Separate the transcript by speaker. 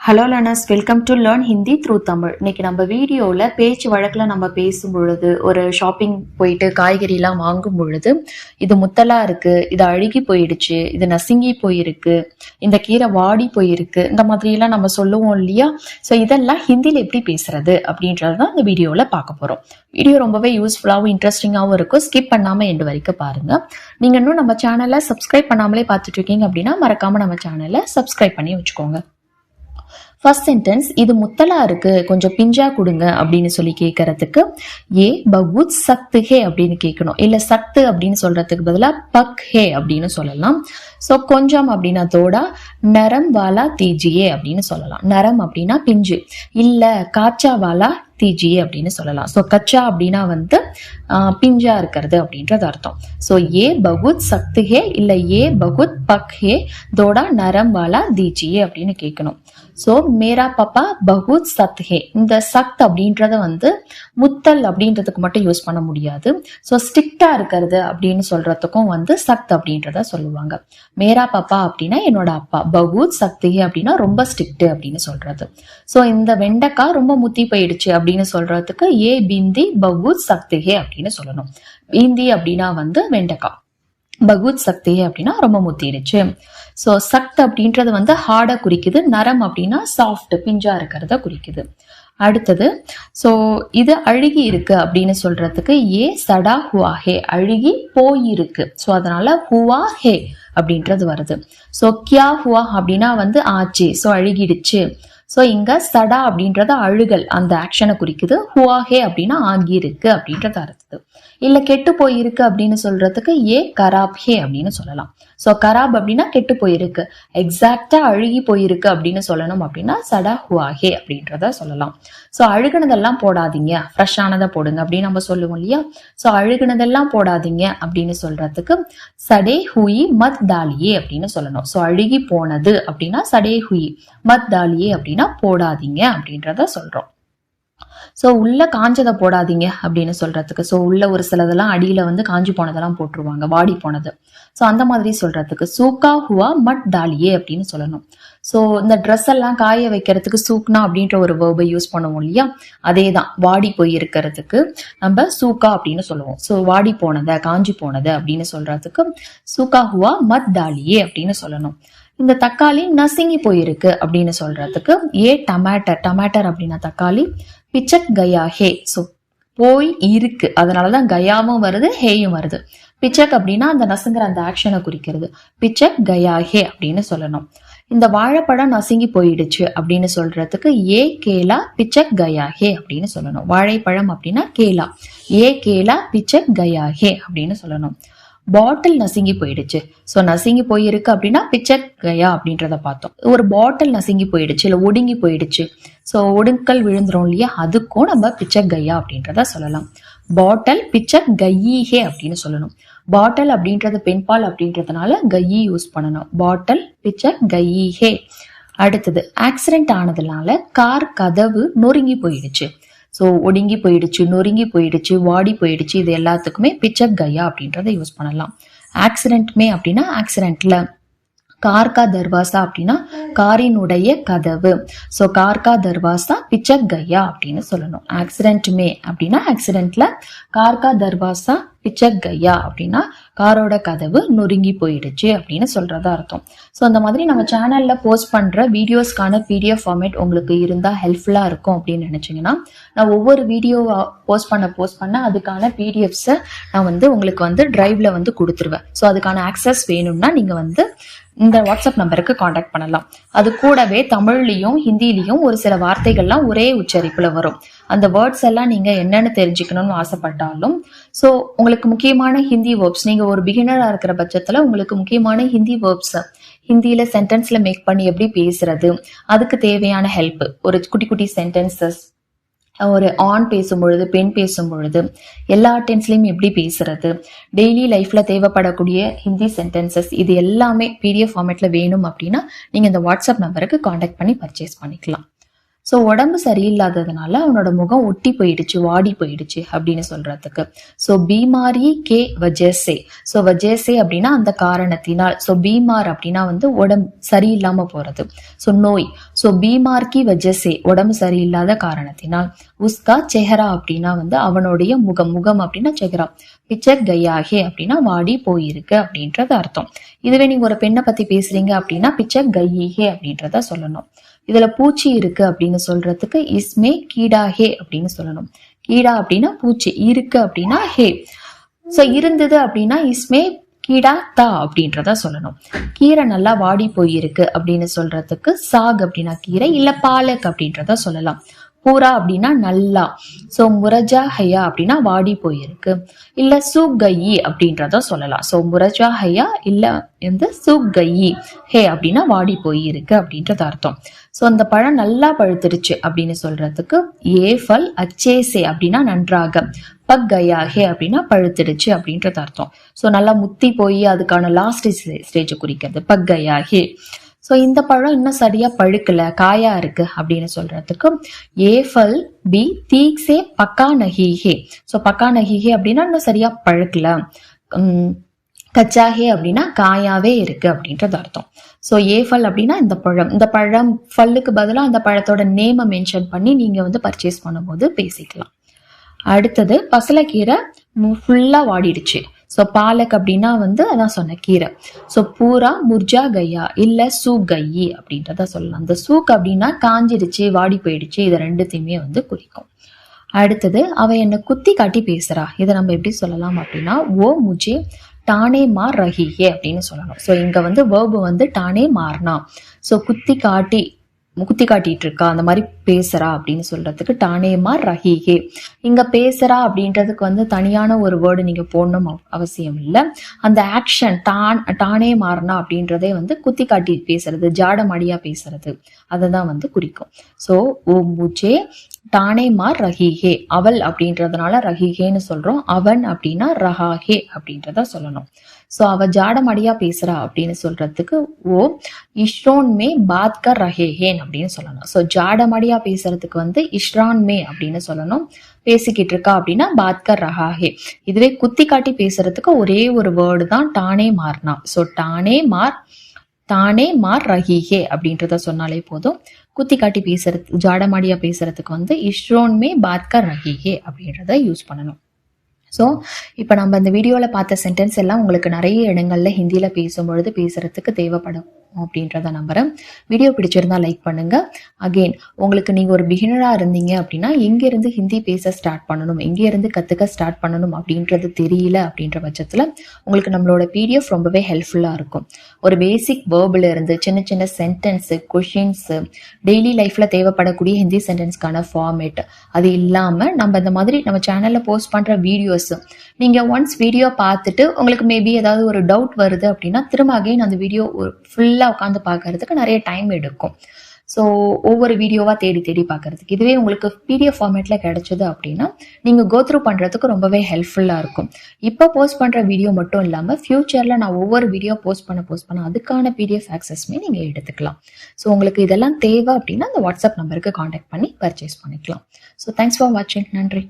Speaker 1: Hello learners, welcome to learn Hindi through Tamil. இன்னைக்கு நம்ம வீடியோவில் பேச்சு வழக்கில் நம்ம பேசும் பொழுது, ஒரு ஷாப்பிங் போயிட்டு காய்கறிலாம் வாங்கும் பொழுது, இது முத்தலா இருக்கு, இது அழுகி போயிடுச்சு, இது நசுங்கி போயிருக்கு, இந்த கீரை வாடி போயிருக்கு, இந்த மாதிரிலாம் நம்ம சொல்லுவோம் இல்லையா? ஸோ இதெல்லாம் ஹிந்தியில் எப்படி பேசுறது அப்படின்றது தான் இந்த வீடியோவில் பார்க்க போகிறோம். வீடியோ ரொம்பவே யூஸ்ஃபுல்லாகவும் இன்ட்ரெஸ்டிங்காகவும் இருக்கும். ஸ்கிப் பண்ணாமல் எண்டு வரைக்கும் பாருங்கள். நீங்கள் இன்னும் நம்ம சேனலை சப்ஸ்கிரைப் பண்ணாமலே பார்த்துட்டு இருக்கீங்க அப்படின்னா மறக்காமல் நம்ம சேனலை சப்ஸ்கிரைப் பண்ணி வச்சுக்கோங்க. ஃபர்ஸ்ட் சென்டென்ஸ், இது முத்தலா இருக்கு, கொஞ்சம் பிஞ்சா கொடுங்க அப்படின்னு சொல்லி கேட்கறதுக்கு ஏ பகுத் சக்து ஹே அப்படின்னு கேட்கணும். இல்ல சக்து அப்படின்னு சொல்றதுக்கு பதிலா பக் ஹே அப்படின்னு சொல்லலாம். ஸோ கொஞ்சம் அப்படின்னா தோடா, நரம் வாலா தீஜியே அப்படின்னு சொல்லலாம். நரம் அப்படின்னா பிஞ்சு, இல்ல காச்சா வாலா தீஜியே அப்படின்னு சொல்லலாம். ஸோ கச்சா அப்படின்னா வந்து பிஞ்சா இருக்கிறது அப்படின்றது அர்த்தம். ஸோ ஏ பகுத் சக்து ஹே இல்ல ஏ பகுத் பக் ஹே தோடா நரம் வாலா தீஜியே அப்படின்னு கேட்கணும். ஸோ மேரா பாப்பா பகுத் சத் ஹே, இந்த சக்த் அப்படின்றத வந்து முத்தல் அப்படின்றதுக்கு மட்டும் யூஸ் பண்ண முடியாது. ஸோ ஸ்ட்ரிக்டா இருக்கிறது அப்படின்னு சொல்றதுக்கும் வந்து சக்த் அப்படின்றத சொல்லுவாங்க. மேரா பாப்பா அப்படின்னா என்னோட அப்பா, பகுத் சக்த் ஹே அப்படின்னா ரொம்ப ஸ்ட்ரிக்ட் அப்படின்னு சொல்றது. ஸோ இந்த வெண்டைக்காய் ரொம்ப முத்தி போயிடுச்சு அப்படின்னு சொல்றதுக்கு ஏ பிந்தி பகுத் சக்த் ஹே அப்படின்னு சொல்லணும். பிந்தி அப்படின்னா வந்து வெண்டைக்காய், பகுத் சக்தி அப்படின்னா ரொம்ப முத்திடுச்சு. ஸோ சக்த் அப்படின்றது வந்து ஹார்டா குறிக்குது, நரம் அப்படின்னா சாஃப்ட் பிஞ்சா இருக்கிறத குறிக்குது. அடுத்தது, ஸோ இது அழுகி இருக்கு அப்படின்னு சொல்றதுக்கு ஏ சடா ஹுவா ஹே, அழுகி போயிருக்கு. ஸோ அதனால ஹுவா ஹே அப்படின்றது வருது. ஸோ கியா ஹுவா அப்படின்னா வந்து ஆச்சு, ஸோ அழுகிடுச்சு. ஸோ இங்க சடா அப்படின்றது அழுகல், அந்த ஆக்ஷனை குறிக்குது. ஹுவாஹே அப்படின்னா ஆகியிருக்கு அப்படின்றது அர்த்தது. இல்ல கெட்டு போயிருக்கு அப்படின்னு சொல்றதுக்கு ஏ கராப் ஹே அப்படின்னு சொல்லலாம். ஸோ கராப் அப்படின்னா கெட்டு போயிருக்கு, எக்ஸாக்டா அழுகி போயிருக்கு அப்படின்னு சொல்லணும் அப்படின்னா சடா ஹுவாஹே அப்படின்றத சொல்லலாம். ஸோ அழுகுனதெல்லாம் போடாதீங்க, ஃப்ரெஷ் ஆனதை போடுங்க அப்படின்னு நம்ம சொல்லுவோம் இல்லையா? ஸோ அழுகுனதெல்லாம் போடாதீங்க அப்படின்னு சொல்றதுக்கு சடே ஹுயி மத் டாலியே அப்படின்னு சொல்லணும். ஸோ அழுகி போனது அப்படின்னா சடே ஹுயி, மத் டாலியே அப்படின்னா போடாதீங்க அப்படின்றத சொல்றோம். ஸோ உள்ள காஞ்சதை போடாதீங்க அப்படின்னு சொல்றதுக்கு, ஸோ உள்ள ஒரு சிலதெல்லாம் அடியில வந்து காஞ்சி போனதெல்லாம் போட்டுருவாங்க, வாடி போனது. ஸோ அந்த மாதிரி சொல்றதுக்கு சூக்கா ஹுவா மட் டாலியே அப்படின்னு சொல்லணும். ஸோ இந்த ட்ரெஸ் எல்லாம் காய வைக்கிறதுக்கு சூக்னா அப்படின்ற ஒரு வேர்பை யூஸ் பண்ணுவோம் இல்லையா? அதே தான், வாடி போய் இருக்கிறதுக்கு நம்ம சூக்கா அப்படின்னு சொல்லுவோம். ஸோ வாடி போனதை, காஞ்சி போனது அப்படின்னு சொல்றதுக்கு சூக்கா ஹுவா மத் டாலியே அப்படின்னு சொல்லணும். இந்த தக்காளி நசுங்கி போயிருக்கு அப்படின்னு சொல்றதுக்கு ஏ டமாட்டர், டமாட்டர் அப்படின்னா தக்காளி, பிச்சக் கயா ஹே, ஸோ போய் இருக்கு, அதனாலதான் கயாவும் வருது ஹேயும் வருது. பிச்சக் அப்படின்னா அந்த நசுங்கிற அந்த ஆக்ஷனை குறிக்கிறது. பிச்சக் கயா ஹே அப்படின்னு சொல்லணும். இந்த வாழைப்பழம் நசுங்கி போயிடுச்சு அப்படின்னு சொல்றதுக்கு ஏ கேலா பிச்சக் கயா ஹே அப்படின்னு சொல்லணும். வாழைப்பழம் அப்படின்னா கேலா, ஏ கேலா பிச்சக் கயா ஹே அப்படின்னு சொல்லணும். பாட்டில் நசுங்கி போயிடுச்சு, ஸோ நசுங்கி போயிருக்கு அப்படின்னா பிச்சக் கயா அப்படின்றத பார்த்தோம். ஒரு பாட்டில் நசுங்கி போயிடுச்சு இல்ல ஒடுங்கி போயிடுச்சு, ஸோ ஒடுங்கல் விழுந்துரும் இல்லையா, அதுக்கும் நம்ம பிச்சக் கயா அப்படின்றத சொல்லலாம். பாட்டில் பிச்சக் கையே அப்படின்னு சொல்லணும். பாட்டில் அப்படின்றது பெண்பால் அப்படின்றதுனால கையி யூஸ் பண்ணணும். பாட்டில் பிச்சக் கையே. அடுத்தது, ஆக்சிடென்ட் ஆனதுனால கார் கதவு நொறுங்கி போயிடுச்சு. ஸோ ஒடுங்கி போயிடுச்சு, நொறுங்கி போயிடுச்சு, வாடி போயிடுச்சு, இது எல்லாத்துக்குமே பிச்சக் கயா அப்படின்றத யூஸ் பண்ணலாம். ஆக்சிடென்ட்மே அப்படின்னா ஆக்சிடென்ட்ல, கார்கா தர்வாசா அப்படின்னா காரினுடைய கதவு. ஸோ கார்கா தர்வாசா பிச்சக் கயா அப்படின்னு சொல்லணும். ஆக்சிடென்ட்மே அப்படின்னா ஆக்சிடென்ட்ல, கார்கா தர்வாசா பிச்சக் கயா அப்படின்னா காரோட கதவு நொறுங்கி போயிடுச்சு அப்படின்னு சொல்றதா அர்த்தம். ஸோ அந்த மாதிரி நம்ம சேனல்ல போஸ்ட் பண்ற வீடியோஸ்க்கான PDF ஃபார்மேட் உங்களுக்கு இருந்தா ஹெல்ப்ஃபுல்லா இருக்கும் அப்படின்னு நினைச்சீங்கன்னா, நான் ஒவ்வொரு வீடியோ போஸ்ட் பண்ண அதுக்கான PDFs நான் வந்து உங்களுக்கு வந்து டிரைவ்ல வந்து கொடுத்துருவேன். ஸோ அதுக்கான ஆக்சஸ் வேணும்னா நீங்க வந்து இந்த வாட்ஸ்அப் நம்பருக்கு காண்டாக்ட் பண்ணலாம். அது கூடவே தமிழ்லையும் ஹிந்திலையும் ஒரு சில வார்த்தைகள்லாம் ஒரே உச்சரிப்புல வரும். அந்த வேர்ட்ஸ் எல்லாம் நீங்க என்னன்னு தெரிஞ்சுக்கணும்னு ஆசைப்பட்டாலும், ஸோ உங்களுக்கு முக்கியமான ஹிந்தி வேர்ப்ஸ், நீங்க ஒரு பிகினரா இருக்கிற பட்சத்துல உங்களுக்கு முக்கியமான ஹிந்தி வேர்ப்ஸ் ஹிந்தியில சென்டென்ஸ்ல மேக் பண்ணி எப்படி பேசுறது, அதுக்கு தேவையான ஹெல்ப், ஒரு குட்டி குட்டி சென்டென்சஸ், ஒரு ஆண் பேசும் பொழுது, பெண் பேசும் பொழுது, எல்லா டென்ஸ்லயும் எப்படி பேசுறது, டெய்லி லைஃப்ல தேவைப்படக்கூடிய ஹிந்தி சென்டென்சஸ், இது எல்லாமே PDF ஃபார்மேட்ல வேணும் அப்படின்னா நீங்க இந்த வாட்ஸ்அப் நம்பருக்கு காண்டாக்ட் பண்ணி பர்ச்சேஸ் பண்ணிக்கலாம். ஸோ உடம்பு சரியில்லாததுனால அவனோட முகம் ஒட்டி போயிடுச்சு, வாடி போயிடுச்சு அப்படின்னு சொல்றதுக்கு. ஸோ பீமாரி கே வஜேசே. ஸோ வஜேசே அப்படின்னா அந்த காரணத்தினால். ஸோ பீமார் அப்படின்னா வந்து உடம்பு சரியில்லாம போறது. ஸோ நோய். ஸோ பீமார் கி வஜேசே உடம்பு சரியில்லாத காரணத்தினால். உஸ்கா செஹரா அப்படின்னா வந்து அவனுடைய முகம். முகம் அப்படின்னா செஹரா. பிச்சக் கையாகே அப்படின்னா வாடி போயிருக்கு அப்படின்றது அர்த்தம். இதுவே நீங்க ஒரு பெண்ணை பத்தி பேசுறீங்க அப்படின்னா பிச்சக் கையே அப்படின்றத சொல்லணும். இதுல பூச்சி இருக்கு அப்படின்னு சொல்றதுக்கு இஸ்மே கீடா ஹே அப்படின்னு சொல்லணும். கீடா அப்படின்னா பூச்சி, இருக்கு அப்படின்னா ஹே. சோ இருந்தது அப்படின்னா இஸ்மே கீடா தா அப்படின்றத சொல்லணும். கீரை நல்லா வாடி போயிருக்கு அப்படின்னு சொல்றதுக்கு சாக் அப்படின்னா கீரை, இல்ல பாலக் அப்படின்றத சொல்லலாம். பூரா அப்படின்னா நல்லா. சோ முரஜா ஹையா அப்படின்னா வாடி போயிருக்கு, இல்ல சுகயி அப்படின்றத சொல்லலாம். சோ முரஜா ஹையா இல்ல வந்து சுகயி ஹே அப்படின்னா வாடி போயிருக்கு அப்படின்றது அர்த்தம். சோ அந்த பழம் நல்லா பழுத்துருச்சு அப்படின்னு சொல்றதுக்கு ஏ ஃபல் அச்சேசே அப்படின்னா நன்றாக, பக் கயா ஹே அப்படின்னா பழுத்துடுச்சு அப்படின்றது அர்த்தம். சோ நல்லா முத்தி போய் அதுக்கான லாஸ்ட் ஸ்டேஜ் குறிக்கிறது பக் கயா ஹே. ஸோ இந்த பழம் இன்னும் சரியா பழுக்கல, காயா இருக்கு அப்படின்னு சொல்றதுக்கு ஏ ஃபல் பி தீக்ஸே பக்கா நஹிஹே. ஸோ பக்கா நஹிஹே அப்படின்னா இன்னும் சரியா பழுக்கல. கச்சாஹே அப்படின்னா காயாவே இருக்கு அப்படின்றது அர்த்தம். ஸோ ஏ ஃபல் அப்படின்னா இந்த பழம். இந்த பழம் ஃபல்லுக்கு பதிலாக அந்த பழத்தோட நேமை மென்ஷன் பண்ணி நீங்க வந்து பர்ச்சேஸ் பண்ணும்போது பேசிக்கலாம். அடுத்தது பசலைக்கீரை ஃபுல்லா வாடிடுச்சு. ஸோ பாலக் அப்படின்னா வந்து அதான் சொன்ன கீரை. ஸோ பூரா முர்ஜா கையா இல்ல சூகயி அப்படின்றத சொல்லலாம். அந்த சூக் அப்படின்னா காஞ்சிடுச்சு, வாடி போயிடுச்சு, இது ரெண்டுத்தையுமே வந்து குறிக்கும். அடுத்தது அவ என்ன குத்தி காட்டி பேசுறா. இதை நம்ம எப்படி சொல்லலாம் அப்படின்னா ஓ முஜே டானே மார் ரஹிஹே அப்படின்னு சொல்லணும். ஸோ இங்க வந்து வேர்பு வந்து டானே மார்னா. ஸோ குத்தி காட்டிட்டு இருக்கா, அந்த மாதிரி பேசுறா அப்படின்னு சொல்றதுக்கு டானேமா ரஹிஹே. இங்க பேசுறா அப்படின்றதுக்கு வந்து தனியான ஒரு வேர்டு நீங்க போடணும் அவசியம் இல்லை. அந்த ஆக்ஷன் டானே மாறினா அப்படின்றதே வந்து குத்தி காட்டி பேசுறது, ஜாடமடியா பேசுறது, அததான் வந்து குறிக்கும். சோ ஓ முஜே டானே மார் ரஹிஹே. அவள் அப்படின்றதுனால ரஹிஹேன்னு சொல்றோம். அவன் அப்படின்னா ரஹாஹே அப்படின்றத சொல்லணும். சோ அவ ஜாடமடியா பேசுறா அப்படின்னு சொல்றதுக்கு ஓ இஷ்ரோன் மே பாத் கர் ரஹேஹேன் அப்படின்னு சொல்லணும். சோ ஜாடமடியா பேசுறதுக்கு வந்து இஷ்ரான் மே அப்படின்னு சொல்லணும். பேசிக்கிட்டு இருக்கா அப்படின்னா பாத் கர் ரஹாஹே. இதுவே குத்தி காட்டி பேசுறதுக்கு ஒரே ஒரு வேர்டு தான் டானே மார்னா. சோ தானே மார் ரஹிஹே அப்படின்றத சொன்னாலே போதும். குத்தி காட்டி பேசுறது, ஜாடமாடியா பேசுறதுக்கு வந்து இஷ்ரோன் மே பாத் கர் ரஹிஹே அப்படின்றத யூஸ் பண்ணணும். ஸோ இப்போ நம்ம இந்த வீடியோவில் பார்த்த சென்டென்ஸ் எல்லாம் உங்களுக்கு நிறைய இடங்கள்ல ஹிந்தியில் பேசும்பொழுது பேசுறதுக்கு தேவைப்படும் அப்படின்றத நம்புறேன். வீடியோ பிடிச்சிருந்தா லைக் பண்ணுங்க. அகெயின் உங்களுக்கு நீங்க ஒரு பிகினரா இருந்தீங்க அப்படின்னா எங்கிருந்து ஹிந்தி பேச ஸ்டார்ட் பண்ணணும், எங்கிருந்து கத்துக்க ஸ்டார்ட் பண்ணணும் அப்படின்றது தெரியல அப்படின்ற பட்சத்துல உங்களுக்கு நம்மளோட பிடிஎஃப் ரொம்பவே ஹெல்ப்ஃபுல்லா இருக்கும். ஒரு பேசிக் வேர்பில் இருந்து சின்ன சின்ன சென்டென்ஸ், கொஷின்ஸ், டெய்லி லைஃப்ல தேவைப்படக்கூடிய ஹிந்தி சென்டென்ஸ்க்கான ஃபார்மேட், அது இல்லாம நம்ம இந்த மாதிரி நம்ம சேனல்ல போஸ்ட் பண்ற வீடியோஸ் நீங்க ஒன்ஸ் வீடியோ பார்த்துட்டு உங்களுக்கு மேபி ஏதாவது ஒரு டவுட் வருது அப்படின்னா திரும்ப அகைன் அந்த வீடியோ ஃபுல்லா உட்காந்து பார்க்கறதுக்கு நிறைய டைம் எடுக்கும். ஸோ ஒவ்வொரு வீடியோவா தேடி பார்க்கறதுக்கு இதுவே உங்களுக்கு பிடிஎஃப் ஃபார்மேட்ல கிடைச்சது அப்படின்னா நீங்க கோத்ரூ பண்றதுக்கு ரொம்பவே ஹெல்ப்ஃபுல்லா இருக்கும். இப்போ போஸ்ட் பண்ற வீடியோ மட்டும் இல்லாம ஃபியூச்சர்ல நான் ஒவ்வொரு வீடியோ போஸ்ட் பண்ண அதுக்கான பிடிஎஃப் ஆக்சஸ்மே நீங்க எடுத்துக்கலாம். ஸோ உங்களுக்கு இதெல்லாம் தேவை அப்படின்னா அந்த வாட்ஸ்அப் நம்பருக்கு கான்டாக்ட் பண்ணி பர்ச்சேஸ் பண்ணிக்கலாம். ஸோ தேங்க்ஸ் ஃபார் வாட்சிங். நன்றி.